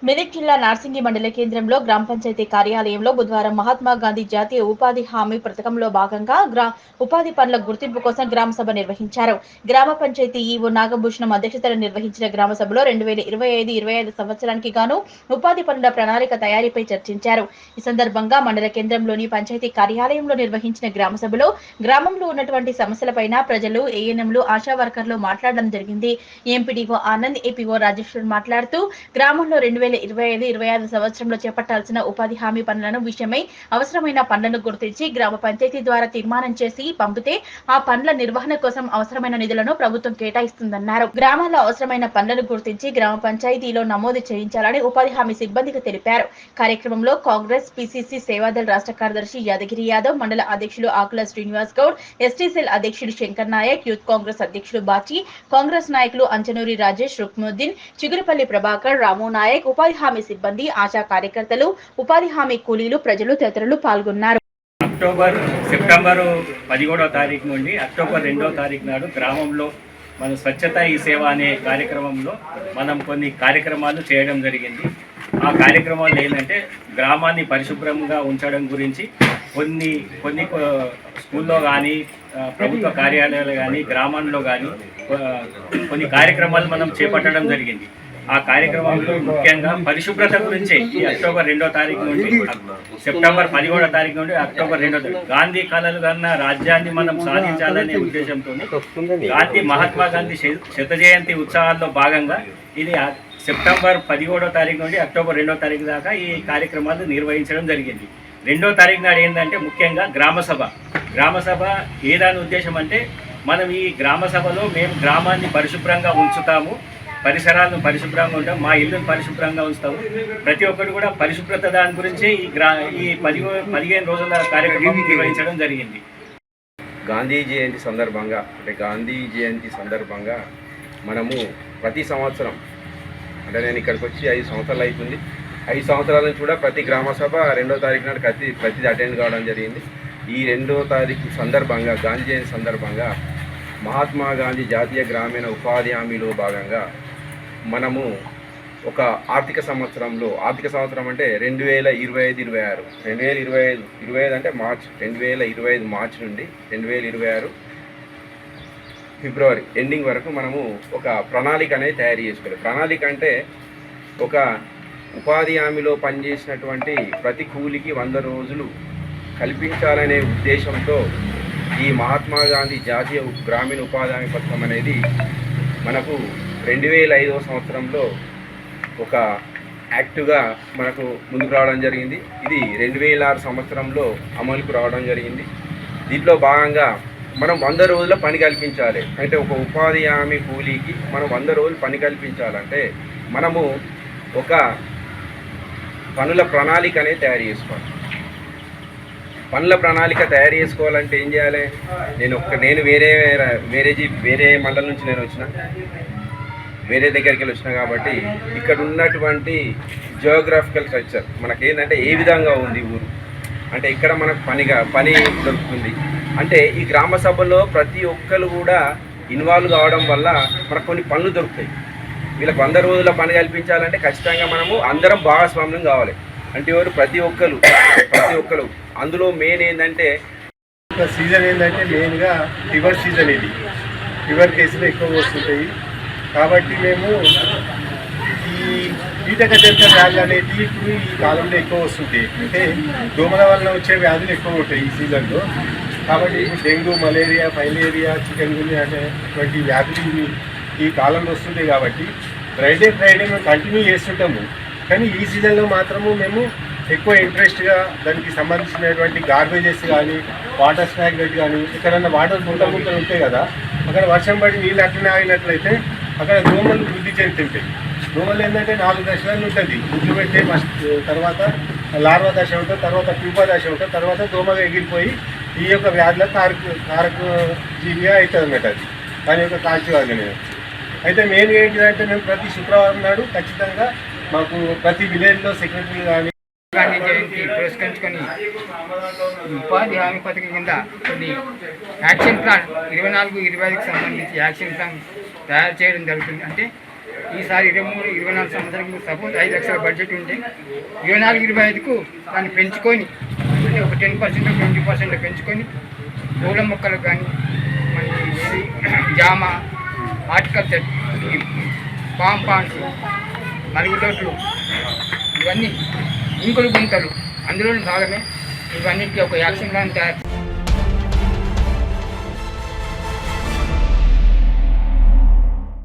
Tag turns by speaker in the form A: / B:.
A: మెదక్ జిల్లా నార్సింగి మండల కేంద్రంలో గ్రామ పంచాయతీ కార్యాలయంలో బుధవారం మహాత్మా గాంధీ జాతీయ ఉపాధి హామీ పథకంలో భాగంగా ఉపాధి పనుల గుర్తింపు కోసం గ్రామ సభ నిర్వహించారు. గ్రామ పంచాయతీ ఈవో నాగభూషణం అధ్యక్షతన నిర్వహించిన గ్రామ సభలో 2025-26 సంవత్సరానికి గాను ఉపాధి పనుల ప్రణాళిక తయారీపై చర్చించారు. ఈ సందర్భంగా మండల కేంద్రంలోని పంచాయతీ కార్యాలయంలో నిర్వహించిన గ్రామ సభలో గ్రామంలో ఉన్నటువంటి సమస్యలపైన ప్రజలు, ఏఎన్ఎంలు, ఆశా వర్కర్లు మాట్లాడడం జరిగింది. ఎంపీడీఓ ఆనంద్, ఏపీఓ రాజేశ్వర్ మాట్లాడుతూ గ్రామంలో 2025-26 సంవత్సరంలో చేపట్టాల్సిన ఉపాధి హామీ పనులను విషయమై అవసరమైన పనులను గుర్తించి గ్రామ పంచాయతీ ద్వారా తీర్మానం చేసి పంపితే ఆ పనుల నిర్వహణ కోసం అవసరమైన నిధులను ప్రభుత్వం కేటాయిస్తుందన్నారు. గ్రామాల్లో అవసరమైన పనులను గుర్తించి గ్రామ పంచాయతీలో నమోదు చేయించాలని ఉపాధి హామీ సిబ్బందికి తెలిపారు. కార్యక్రమంలో కాంగ్రెస్ పిసిసి సేవాదళ్ రాష్ట్ర కార్యదర్శి యాదగిరి యాదవ్, మండల అధ్యక్షులు ఆకుల శ్రీనివాస్ గౌడ్, ఎస్టీ సెల్ అధ్యక్షుడు శంకర్ నాయక్, యూత్ కాంగ్రెస్ అధ్యక్షుడు బాచి, కాంగ్రెస్ నాయకులు అంచనూరి రాజేష్, రుక్ముద్దీన్, చిగురుపల్లి ప్రభాకర్, రాము నాయక్, ఉపాధి హామీ సిబ్బంది, ఆశా కార్యకర్తలు, ఉపాధి హామీ కూలీలు, ప్రజలు తదితరులు పాల్గొన్నారు.
B: సెప్టెంబర్ 11వ తారీఖు నుండి అక్టోబర్ 2వ తారీఖు నాడు గ్రామంలో మన స్వచ్ఛత ఈ సేవ అనే కార్యక్రమంలో మనం కొన్ని కార్యక్రమాలు చేయడం జరిగింది. ఆ కార్యక్రమాలు ఏంటంటే గ్రామాన్ని పరిశుభ్రంగా ఉంచడం గురించి కొన్ని స్కూల్లో కానీ, ప్రభుత్వ కార్యాలయాలు కానీ, గ్రామాల్లో కానీ కొన్ని కార్యక్రమాలు మనం చేపట్టడం జరిగింది. ఆ కార్యక్రమంలో ముఖ్యంగా పరిశుభ్రత గురించి ఈ అక్టోబర్ 2వ తారీఖు నుండి సెప్టెంబర్ 11వ తారీఖు నుండి అక్టోబర్ 2వ తారీఖు గాంధీ కళలు కన్నా రాజ్యాన్ని మనం సాధించాలనే ఉద్దేశంతో గాంధీ మహాత్మా గాంధీ శత జయంతి ఉత్సవాల్లో భాగంగా ఇది సెప్టెంబర్ 17వ తారీఖు నుండి అక్టోబర్ 2వ తారీఖు దాకా ఈ కార్యక్రమాలు నిర్వహించడం జరిగింది. 2వ తారీఖు నాడు ఏంటంటే ముఖ్యంగా గ్రామసభ ఏదాని ఉద్దేశం అంటే మనం ఈ గ్రామ సభలో మేము గ్రామాన్ని పరిశుభ్రంగా ఉంచుతాము, పరిసరాలను పరిశుభ్రంగా ఉంటాం, మా ఇల్లును పరిశుభ్రంగా ఉంచుతాము. ప్రతి ఒక్కరు కూడా పరిశుభ్రత దాని గురించి ఈ 15 రోజుల కార్యక్రమం నిర్వహించడం జరిగింది.
C: గాంధీ జయంతి సందర్భంగా మనము ప్రతి సంవత్సరం, అంటే నేను ఇక్కడికి వచ్చి 5 సంవత్సరాలు అవుతుంది. 5 సంవత్సరాల నుంచి కూడా ప్రతి గ్రామ సభ 2వ తారీఖు నాడు ప్రతిది అటెండ్ కావడం జరిగింది. ఈ 2వ తారీఖు సందర్భంగా, గాంధీ జయంతి సందర్భంగా మహాత్మా గాంధీ జాతీయ గ్రామీణ ఉపాధి హామీలో భాగంగా మనము ఒక ఆర్థిక సంవత్సరం అంటే 2025-26, 2025 అంటే మార్చ్, 2025 మార్చ్ నుండి 2026 ఫిబ్రవరి ఎండింగ్ వరకు మనము ఒక ప్రణాళిక అనేది తయారు చేసుకోవాలి. ప్రణాళిక అంటే ఒక ఉపాధి హామీలో పనిచేసినటువంటి ప్రతి కూలికి 100 రోజులు కల్పించాలనే ఉద్దేశంతో ఈ మహాత్మా గాంధీ జాతీయ గ్రామీణ ఉపాధి హామీ పథకం అనేది మనకు 2005వ సంవత్సరంలో ఒక యాక్టుగా మనకు ముందుకు రావడం జరిగింది. ఇది 2006 సంవత్సరంలో అమలుకు రావడం జరిగింది. దీంట్లో భాగంగా మనం 100 రోజుల పని కల్పించాలి. అంటే ఒక ఉపాధి హామీ కూలీకి మనం 100 రోజులు పని కల్పించాలంటే మనము ఒక పనుల ప్రణాళిక అనేది తయారు చేసుకోవాలి. పనుల ప్రణాళిక తయారు చేసుకోవాలంటే ఏం చేయాలి? నేను వేరే మండలం నుంచి నేను వేరే దగ్గరికి వచ్చిన కాబట్టి ఇక్కడ ఉన్నటువంటి జియోగ్రాఫికల్ స్ట్రక్చర్ మనకేంటంటే ఏ విధంగా ఉంది ఊరు, అంటే ఇక్కడ మనకు పని దొరుకుతుంది. అంటే ఈ గ్రామ సభలో ప్రతి ఒక్కరు కూడా ఇన్వాల్వ్ కావడం వల్ల మనకు కొన్ని పనులు దొరుకుతాయి. వీళ్ళకి 100 రోజుల పని కల్పించాలంటే ఖచ్చితంగా మనము అందరం భాగస్వామ్యం కావాలి. అంటే ఎవరు? ప్రతి ఒక్కరు. అందులో మెయిన్ ఏంటంటే
D: సీజన్ ఏంటంటే మెయిన్గా ఫీవర్ సీజన్. ఫీవర్ కేసులు ఎక్కువ వస్తుంటాయి కాబట్టి మేము ఈ కీటకజనిత వ్యాధులు అనేవి ఇప్పుడు ఈ కాలంలో ఎక్కువ వస్తుంటాయి. అంటే దోమల వల్ల వచ్చే వ్యాధులు ఎక్కువ ఉంటాయి ఈ సీజన్లో. కాబట్టి ఇప్పుడు డెంగ్యూ, మలేరియా, ఫైలేరియా, చికెన్ గున్యా అనేటువంటి వ్యాధులు ఈ కాలంలో వస్తుంటాయి. కాబట్టి ఫ్రైడే మేము కంటిన్యూ చేస్తుంటాము. కానీ ఈ సీజన్లో మాత్రము మేము ఎక్కువ ఇంట్రెస్ట్గా దానికి సంబంధించినటువంటి గార్బేజెస్ కానీ, వాటర్ స్టాగ్నెట్ కానీ, ఎక్కడన్నా వాటర్ గుంటలు ఉంటాయి కదా, అక్కడ వర్షం పడి నీళ్ళు అట్లనే ఆగినట్లయితే అక్కడ దోమలు వృద్ధి చెందుతుంటాయి. దోమలు ఏంటంటే 4 దశలు ఉంటుంది. గుడ్లు పెట్టే తర్వాత లార్వా దశ ఉంటుంది, తర్వాత ప్యూపా దశ ఉంటుంది, తర్వాత దోమగా ఎగిరిపోయి ఈ యొక్క వ్యాధుల కారక జీవిగా అవుతుంది అన్నమాట. అది దాని యొక్క కాల్చివ్యాధి. అయితే మెయిన్గా ఏంటిదంటే మేము ప్రతి శుక్రవారం నాడు ఖచ్చితంగా మాకు ప్రతి విలేజ్లో సెక్రటరీ కానీ
E: గాంధీ జయంతి పురస్కరించుకొని ఉపాధి హామీ పథకం కింద కొన్ని యాక్షన్ ప్లాన్ 24-25కి సంబంధించి యాక్షన్ ప్లాన్ తయారు చేయడం జరుగుతుంది. అంటే ఈసారి 23-24 సంవత్సరానికి సపోజ్ 5 లక్షల బడ్జెట్ ఉంటే 24-25కు దాన్ని పెంచుకొని అంటే ఒక 10% 20% పెంచుకొని పూల మొక్కలకు కానీ మనకి జామ హార్టికల్చర్ పామ్ పాన్స్ మరుగుదొడ్లు ఇవన్నీ ఇంకులు గుంతలు అందులోని భాగమే ఇవన్నిటికీ ఒక యాక్షన్ ప్లాన్ తయారు